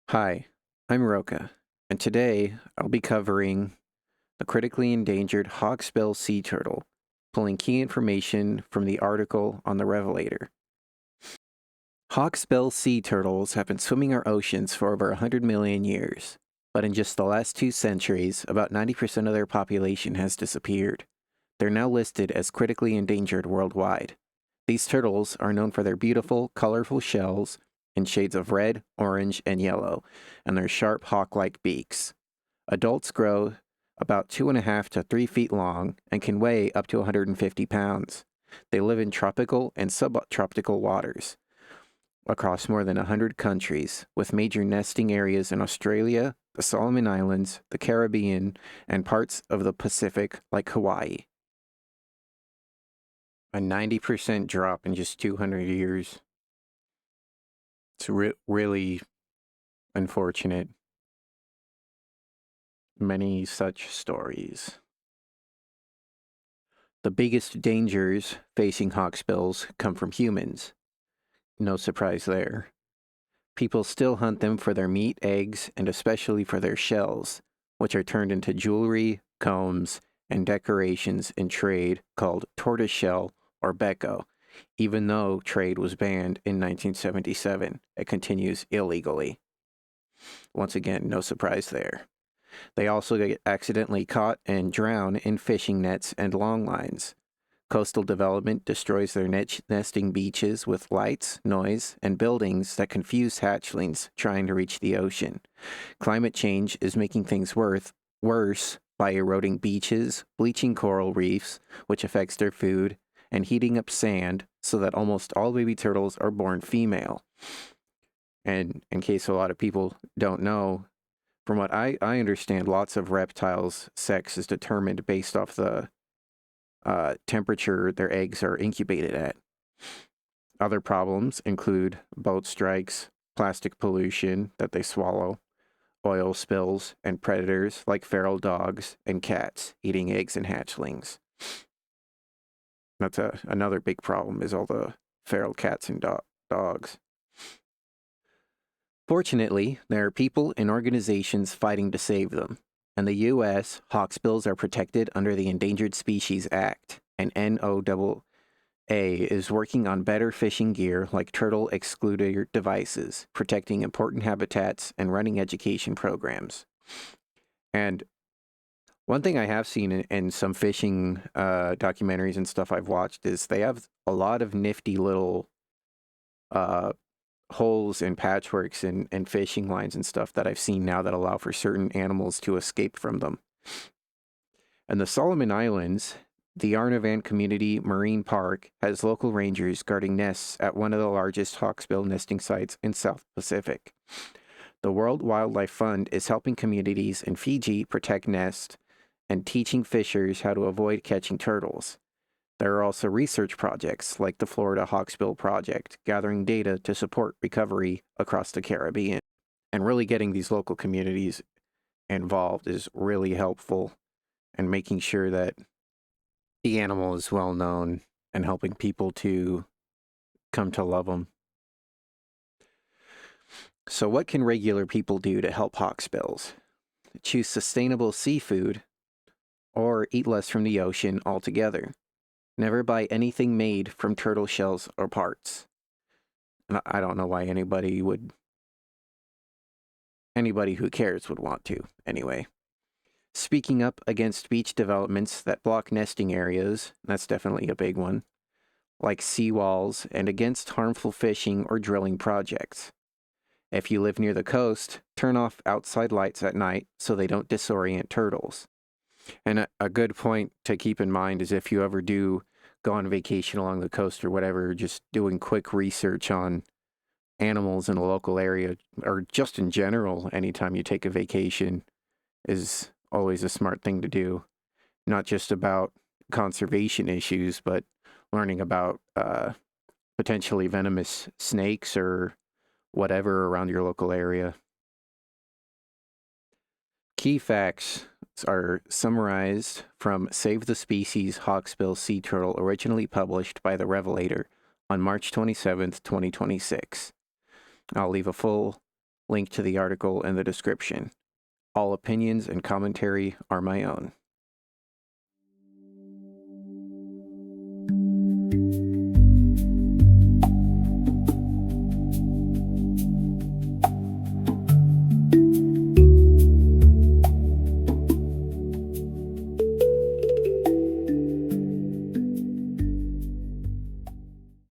Hi, I'm Roka, and today I'll be covering the critically endangered Hawksbill sea turtle, pulling key information from the article on the Revelator. Hawksbill sea turtles have been swimming our oceans for over 100 million years, but in just the last 2 centuries, about 90% of their population has disappeared. They're now listed as critically endangered worldwide. These turtles are known for their beautiful, colorful shells in shades of red, orange, and yellow, and their sharp hawk-like beaks. Adults grow about 2.5 to 3 feet long and can weigh up to 150 pounds. They live in tropical and subtropical waters across more than 100 countries, with major nesting areas in Australia, the Solomon Islands, the Caribbean, and parts of the Pacific like Hawaii. A 90% drop in just 200 years. It's really unfortunate. Many such stories. The biggest dangers facing hawksbills come from humans. No surprise there. People still hunt them for their meat, eggs, and especially for their shells, which are turned into jewelry, combs, and decorations in trade called tortoiseshell or becco. Even though trade was banned in 1977, it continues illegally. Once again, no surprise there. They also get accidentally caught and drown in fishing nets and long lines. Coastal development destroys their nesting beaches with lights, noise, and buildings that confuse hatchlings trying to reach the ocean. Climate change is making things worse by eroding beaches, bleaching coral reefs, which affects their food, and heating up sand so that almost all baby turtles are born female. And in case a lot of people don't know, from what I understand, lots of reptiles' sex is determined based off the temperature their eggs are incubated at. Other problems include boat strikes, plastic pollution that they swallow, oil spills, and predators like feral dogs and cats eating eggs and hatchlings. That's another big problem is all the feral cats and dogs. Fortunately, there are people and organizations fighting to save them. In the U.S., hawksbills are protected under the Endangered Species Act, and NOAA is working on better fishing gear like turtle excluder devices, protecting important habitats, and running education programs. And one thing I have seen in some fishing documentaries and stuff I've watched is they have a lot of nifty little holes and patchworks and fishing lines and stuff that I've seen now that allow for certain animals to escape from them. And the Solomon Islands, the Arnavan Community Marine Park has local rangers guarding nests at one of the largest hawksbill nesting sites in South Pacific. The World Wildlife Fund is helping communities in Fiji protect nests and teaching fishers how to avoid catching turtles. There are also research projects like the Florida Hawksbill Project, gathering data to support recovery across the Caribbean. And really getting these local communities involved is really helpful, and making sure that the animal is well known and helping people to come to love them. So what can regular people do to help hawksbills? Choose sustainable seafood or eat less from the ocean altogether. Never buy anything made from turtle shells or parts. And I don't know why anybody who cares would want to, anyway. Speaking up against beach developments that block nesting areas, that's definitely a big one, like seawalls, and against harmful fishing or drilling projects. If you live near the coast, turn off outside lights at night so they don't disorient turtles. And a good point to keep in mind is if you ever do go on vacation along the coast or whatever, just doing quick research on animals in a local area or just in general, anytime you take a vacation is always a smart thing to do. Not just about conservation issues, but learning about potentially venomous snakes or whatever around your local area. Key facts are summarized from Save the Species Hawksbill Sea Turtle, originally published by the Revelator on March 27th, 2026. I'll leave a full Link to the article in the description. All opinions and commentary are my own.